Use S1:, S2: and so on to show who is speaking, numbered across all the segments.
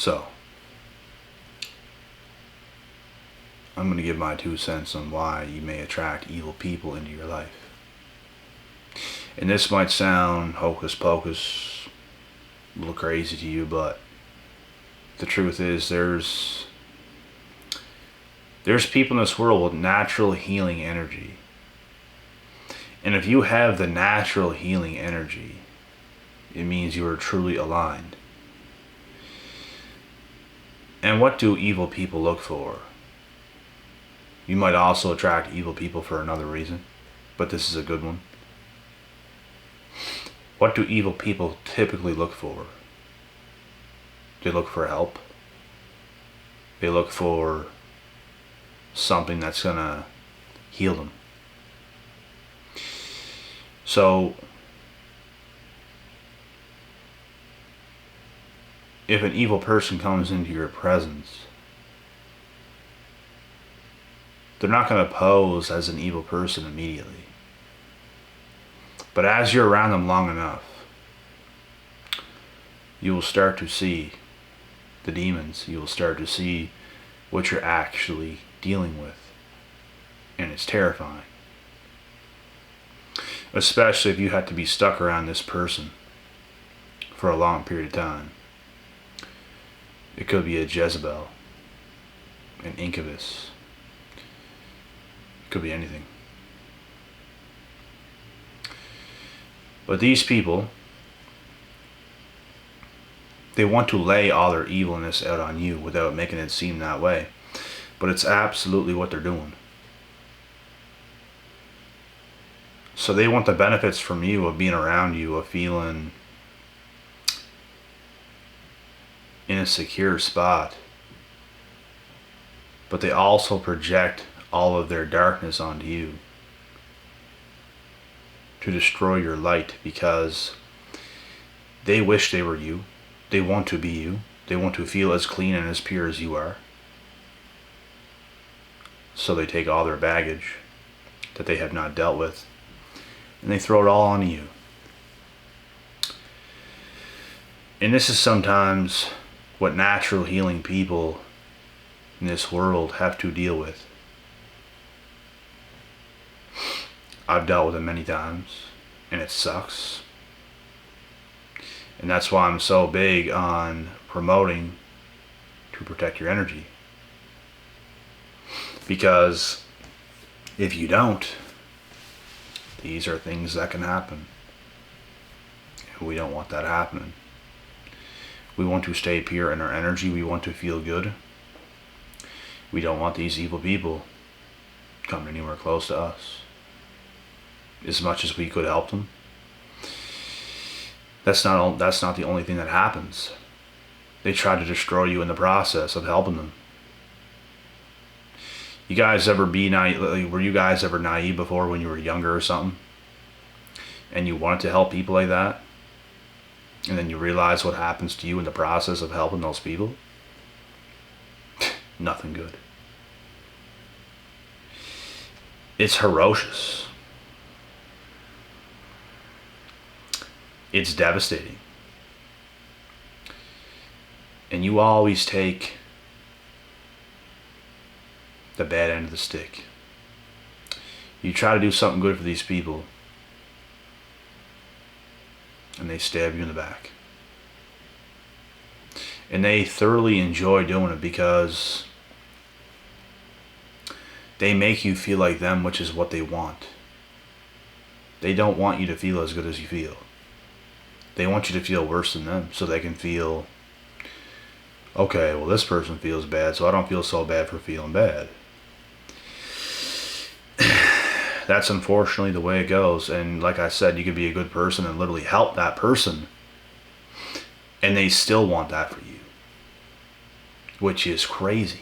S1: So, I'm going to give my 2 cents on why you may attract evil people into your life. And this might sound hocus pocus, a little crazy to you, but the truth is there's people in this world with natural healing energy. And if you have the natural healing energy, it means you are truly aligned. And what do evil people look for? You might also attract evil people for another reason, but this is a good one. What do evil people typically look for? They look for help. They look for something that's going to heal them. So, if an evil person comes into your presence, they're not going to pose as an evil person immediately. But as you're around them long enough, you will start to see the demons. You will start to see what you're actually dealing with. And it's terrifying. Especially if you have to be stuck around this person for a long period of time. It could be a Jezebel, an incubus. It could be anything. But these people, they want to lay all their evilness out on you without making it seem that way. But it's absolutely what they're doing. So they want the benefits from you, of being around you, of feeling in a secure spot. But they also project all of their darkness onto you to destroy your light, because they wish they were you. They want to be you. They want to feel as clean and as pure as you are. So they take all their baggage that they have not dealt with and they throw it all on you. And this is sometimes what natural healing people in this world have to deal with. I've dealt with it many times, and it sucks. And that's why I'm so big on promoting to protect your energy. Because if you don't, these are things that can happen. And we don't want that happening. We want to stay pure in our energy. We want to feel good. We don't want these evil people coming anywhere close to us. As much as we could help them, that's not the only thing that happens. They try to destroy you in the process of helping them. You guys ever be naive? Were you guys ever naive before when you were younger or something? And you wanted to help people like that? And then you realize what happens to you in the process of helping those people? Nothing good. It's ferocious. It's devastating. And you always take the bad end of the stick. You try to do something good for these people, and they stab you in the back. And they thoroughly enjoy doing it because they make you feel like them, which is what they want. They don't want you to feel as good as you feel. They want you to feel worse than them so they can feel, okay, well, this person feels bad, so I don't feel so bad for feeling bad. That's unfortunately the way it goes. And like I said, you could be a good person and literally help that person, and they still want that for you, which is crazy.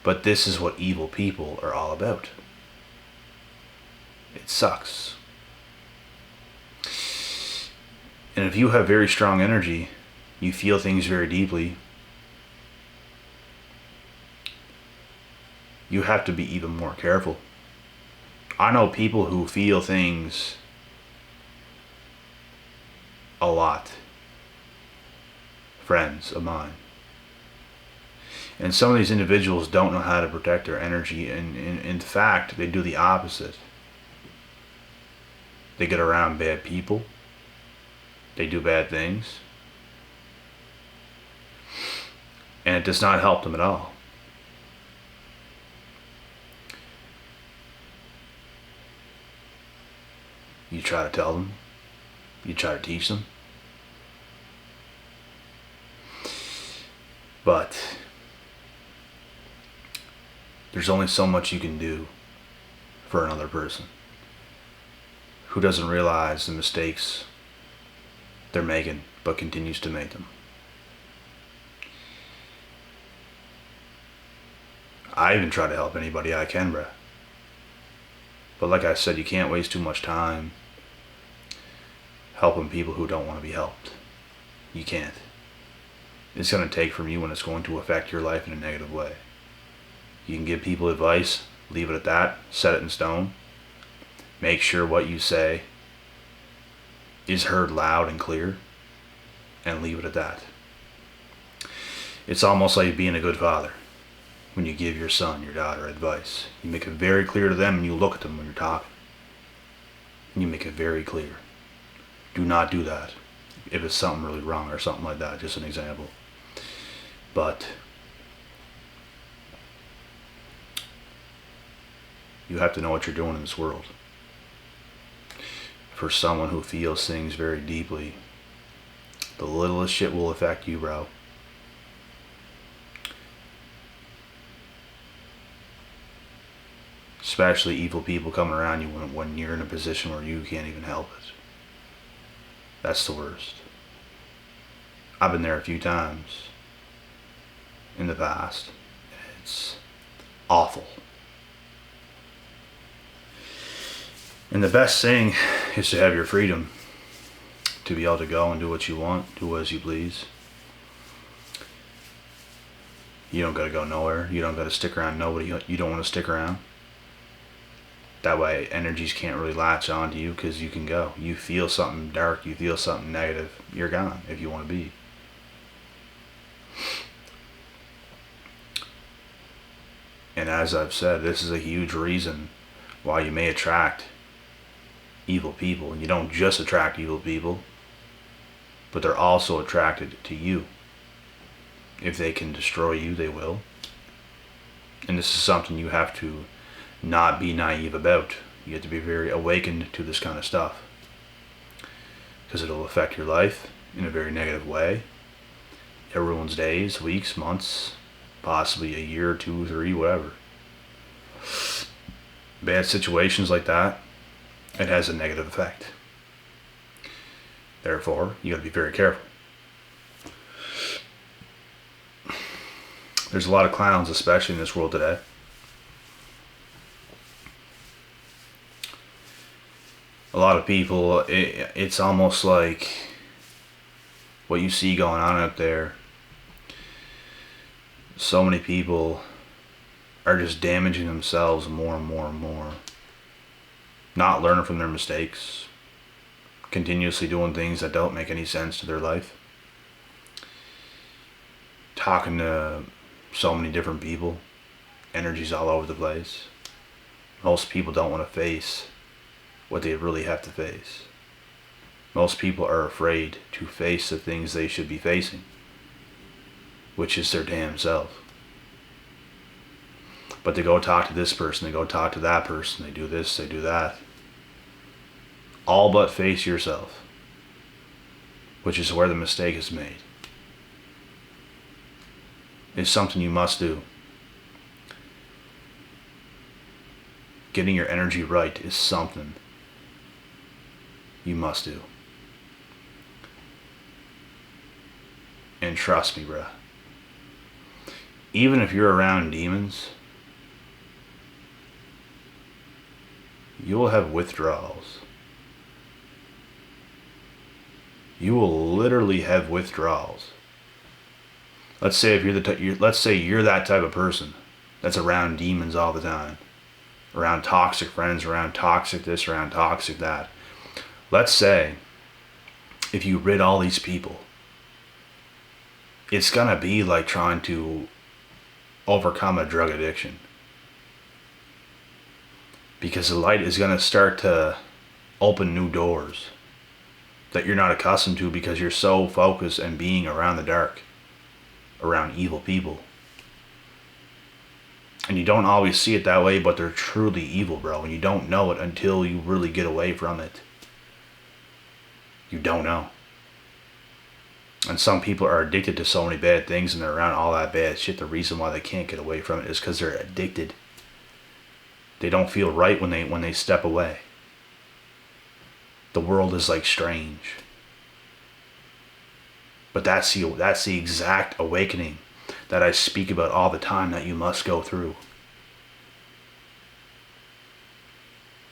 S1: But this is what evil people are all about. It sucks. And if you have very strong energy, you feel things very deeply, you have to be even more careful. I know people who feel things a lot, friends of mine. And some of these individuals don't know how to protect their energy, and in fact, they do the opposite. They get around bad people. They do bad things. And it does not help them at all. You try to tell them. You try to teach them. But there's only so much you can do for another person who doesn't realize the mistakes they're making, but continues to make them. I even try to help anybody I can, bruh. But like I said, you can't waste too much time helping people who don't want to be helped. You can't. It's going to take from you when it's going to affect your life in a negative way. You can give people advice, leave it at that, set it in stone. Make sure what you say is heard loud and clear, and leave it at that. It's almost like being a good father. When you give your son, your daughter advice, you make it very clear to them, and you look at them when you're talking. And you make it very clear. Do not do that if it's something really wrong or something like that, just an example. But you have to know what you're doing in this world. For someone who feels things very deeply, the littlest shit will affect you, bro. Especially evil people coming around you when you're in a position where you can't even help it. That's the worst. I've been there a few times in the past. It's awful. And the best thing is to have your freedom to be able to go and do what you want, do as you please. You don't got to go nowhere. You don't got to stick around nobody you don't want to stick around. That way energies can't really latch onto you because you can go. You feel something dark, you feel something negative, you're gone if you want to be. And as I've said, this is a huge reason why you may attract evil people. And you don't just attract evil people, but they're also attracted to you. If they can destroy you, they will. And this is something you have to not be naive about. You have to be very awakened to this kind of stuff, because it'll affect your life in a very negative way. It ruins days, weeks, months, possibly a year, 2, 3, whatever. Bad situations like that, it has a negative effect. Therefore, you got to be very careful. There's a lot of clowns, especially in this world today. A lot of people, it's almost like what you see going on out there. So many people are just damaging themselves more and more and more. Not learning from their mistakes. Continuously doing things that don't make any sense to their life. Talking to so many different people. Energies all over the place. Most people don't want to face what they really have to face. Most people are afraid to face the things they should be facing, which is their damn self. But they go talk to this person, they go talk to that person, they do this, they do that. All but face yourself, which is where the mistake is made. It's something you must do. Getting your energy right is something you must do. And trust me, bruh. Even if you're around demons, you will have withdrawals. You will literally have withdrawals. Let's say if you're that type of person that's around demons all the time, around toxic friends, around toxic this, around toxic that. Let's say if you rid all these people it's gonna be like trying to overcome a drug addiction. Because the light is gonna start to open new doors that you're not accustomed to because you're so focused on being around the dark, around evil people. And you don't always see it that way, but they're truly evil, bro. And you don't know it until you really get away from it. You don't know. And some people are addicted to so many bad things and they're around all that bad shit. The reason why they can't get away from it is because they're addicted. They don't feel right when they step away. The world is like strange. But that's the exact awakening that I speak about all the time that you must go through.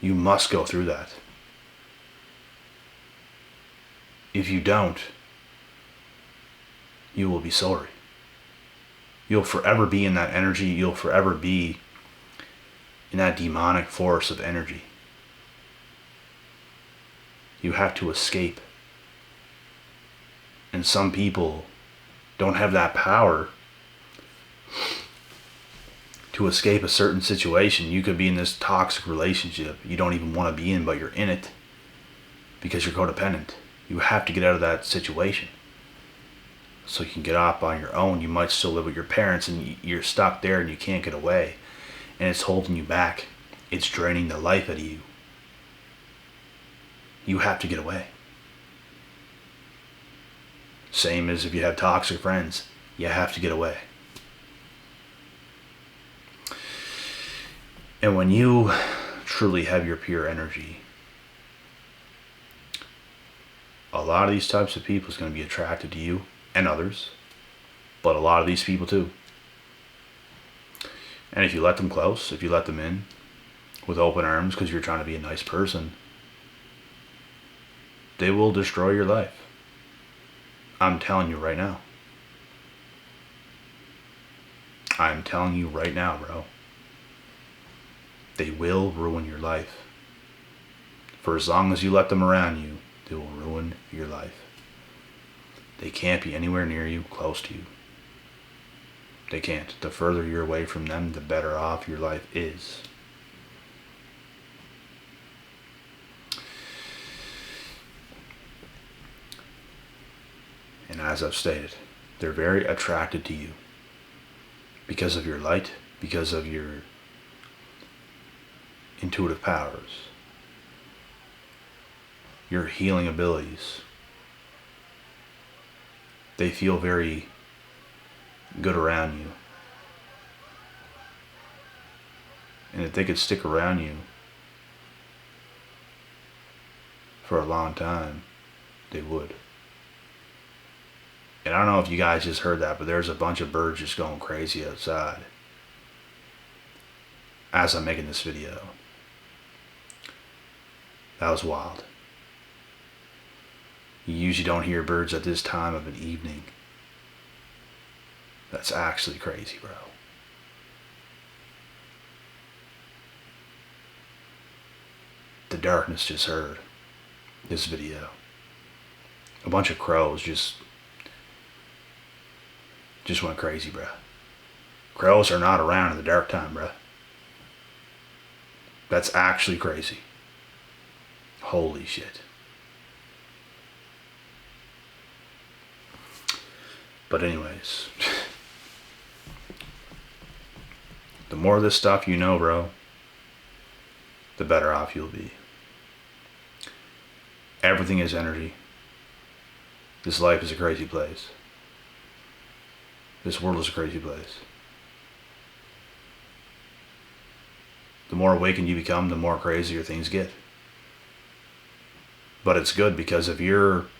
S1: You must go through that. If you don't, you will be sorry. You'll forever be in that energy. You'll forever be in that demonic force of energy. You have to escape. And some people don't have that power to escape a certain situation. You could be in this toxic relationship you don't even want to be in, but you're in it because you're codependent. You have to get out of that situation so you can get off on your own. You might still live with your parents and you're stuck there and you can't get away, and it's holding you back. It's draining the life out of you. You have to get away. Same as if you have toxic friends, you have to get away. And when you truly have your pure energy, a lot of these types of people is going to be attracted to you and others, but a lot of these people too. And if you let them close, if you let them in with open arms because you're trying to be a nice person, they will destroy your life. I'm telling you right now. I'm telling you right now, bro. They will ruin your life. For as long as you let them around you, they will ruin your life. They can't be anywhere near you, close to you. They can't. The further you're away from them, the better off your life is. And as I've stated, they're very attracted to you because of your light, because of your intuitive powers, your healing abilities. They feel very good around you. And if they could stick around you for a long time, they would. And I don't know if you guys just heard that, but there's a bunch of birds just going crazy outside as I'm making this video. That was wild. You usually don't hear birds at this time of an evening. That's actually crazy, bro. The darkness just heard this video. A bunch of crows just went crazy, bro. Crows are not around in the dark time, bro. That's actually crazy. Holy shit. But anyways, the more of this stuff you know, bro, the better off you'll be. Everything is energy. This life is a crazy place. This world is a crazy place. The more awakened you become, the more crazier things get. But it's good because if you're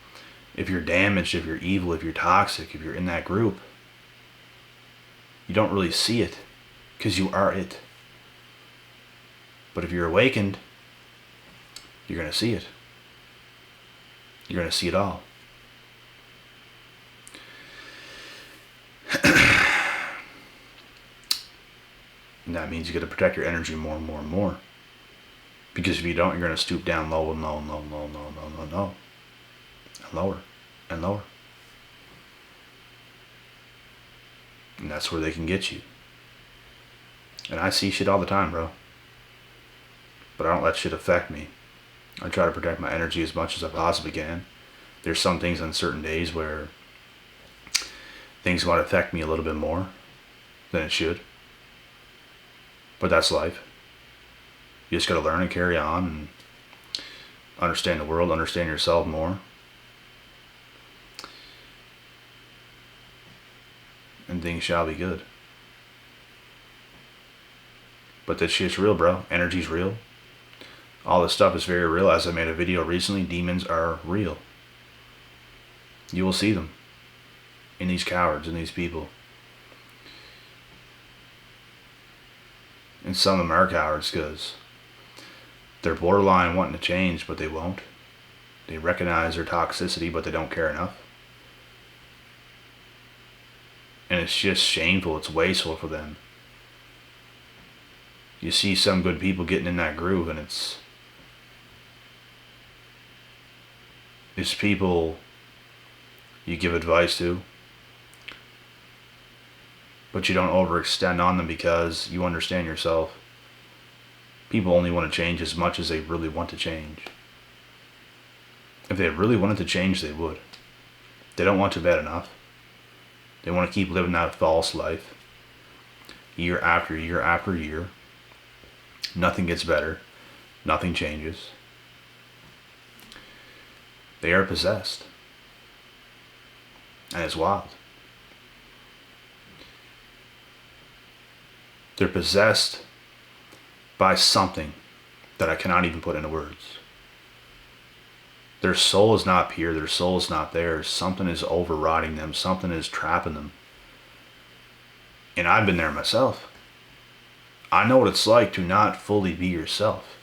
S1: damaged, if you're evil, if you're toxic, if you're in that group, you don't really see it because you are it. But if you're awakened, you're going to see it. You're going to see it all. And that means you got to protect your energy more and more and more. Because if you don't, you're going to stoop down low and low and low and low and low and low and low and low. And lower and lower. And that's where they can get you. And I see shit all the time, bro. But I don't let shit affect me. I try to protect my energy as much as I possibly can. There's some things on certain days where things might affect me a little bit more than it should. But that's life. You just gotta learn and carry on and understand the world, understand yourself more. And things shall be good. But this shit's real, bro. Energy's real. All this stuff is very real. As I made a video recently, demons are real. You will see them in these cowards and these people. And some of them are cowards because they're borderline wanting to change, but they won't. They recognize their toxicity, but they don't care enough. And it's just shameful. It's wasteful for them. You see some good people getting in that groove, and it's people you give advice to, but you don't overextend on them because you understand yourself. People only want to change as much as they really want to change. If they really wanted to change, they would. They don't want to bad enough. They want to keep living that false life. Year after year after year. Nothing gets better. Nothing changes. They are possessed. And it's wild. They're possessed by something that I cannot even put into words. Their soul is not pure. Their soul is not theirs. Something is overriding them. Something is trapping them. And I've been there myself. I know what it's like to not fully be yourself.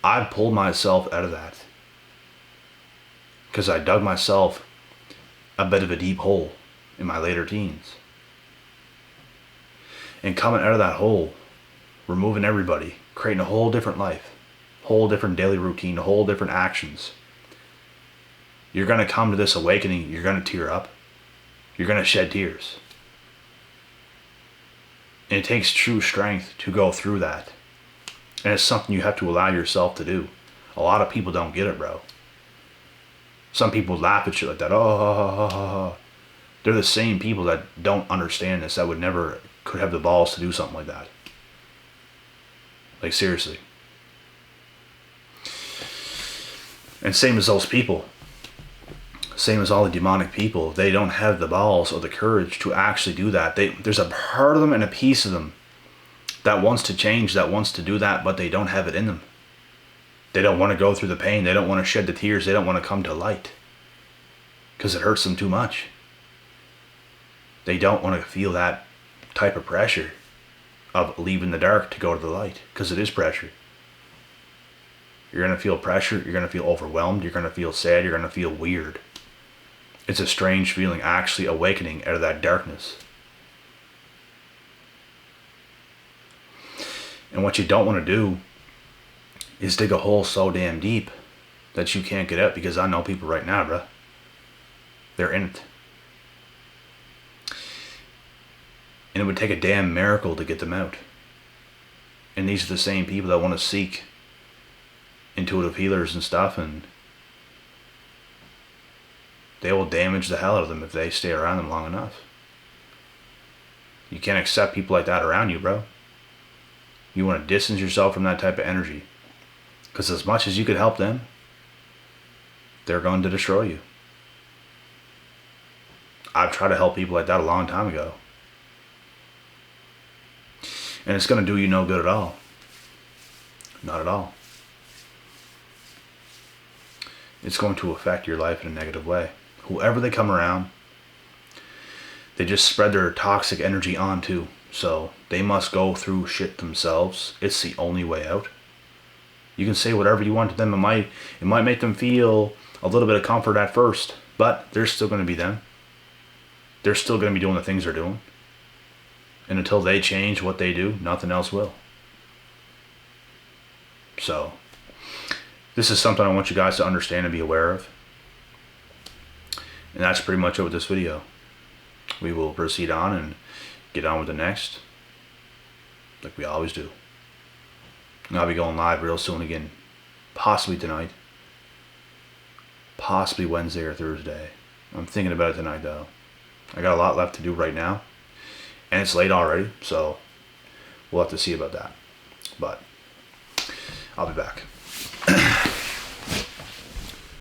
S1: I've pulled myself out of that. Because I dug myself a bit of a deep hole in my later teens. And coming out of that hole, removing everybody, creating a whole different life, whole different daily routine, whole different actions. You're going to come to this awakening, you're going to tear up. You're going to shed tears. And it takes true strength to go through that. And it's something you have to allow yourself to do. A lot of people don't get it, bro. Some people laugh at shit like that. Oh. They're the same people that don't understand this, that would never could have the balls to do something like that. Like, seriously. And same as those people. Same as all the demonic people. They don't have the balls or the courage to actually do that. There's a part of them and a piece of them that wants to change, that wants to do that, but they don't have it in them. They don't want to go through the pain. They don't want to shed the tears. They don't want to come to light. Because it hurts them too much. They don't want to feel that type of pressure of leaving the dark to go to the light. Because it is pressure. You're going to feel pressure. You're going to feel overwhelmed. You're going to feel sad. You're going to feel weird. It's a strange feeling, actually awakening out of that darkness. And what you don't want to do is dig a hole so damn deep that you can't get out, because I know people right now, bro. They're in it. And it would take a damn miracle to get them out. And these are the same people that want to seek intuitive healers and stuff, and they will damage the hell out of them if they stay around them long enough. You can't accept people like that around you, bro. You want to distance yourself from that type of energy. Because as much as you could help them, they're going to destroy you. I've tried to help people like that a long time ago. And it's going to do you no good at all. Not at all. It's going to affect your life in a negative way. Whoever they come around, they just spread their toxic energy onto. So they must go through shit themselves. It's the only way out. You can say whatever you want to them. It might make them feel a little bit of comfort at first, but they're still going to be them. They're still going to be doing the things they're doing. And until they change what they do, nothing else will. So, this is something I want you guys to understand and be aware of. And that's pretty much it with this video. we will proceed on and get on with the next, like we always do. And I'll be going live real soon again, possibly tonight, possibly Wednesday or Thursday. I'm thinking about it tonight though. I got a lot left to do right now, and it's late already, so we'll have to see about that. But I'll be back.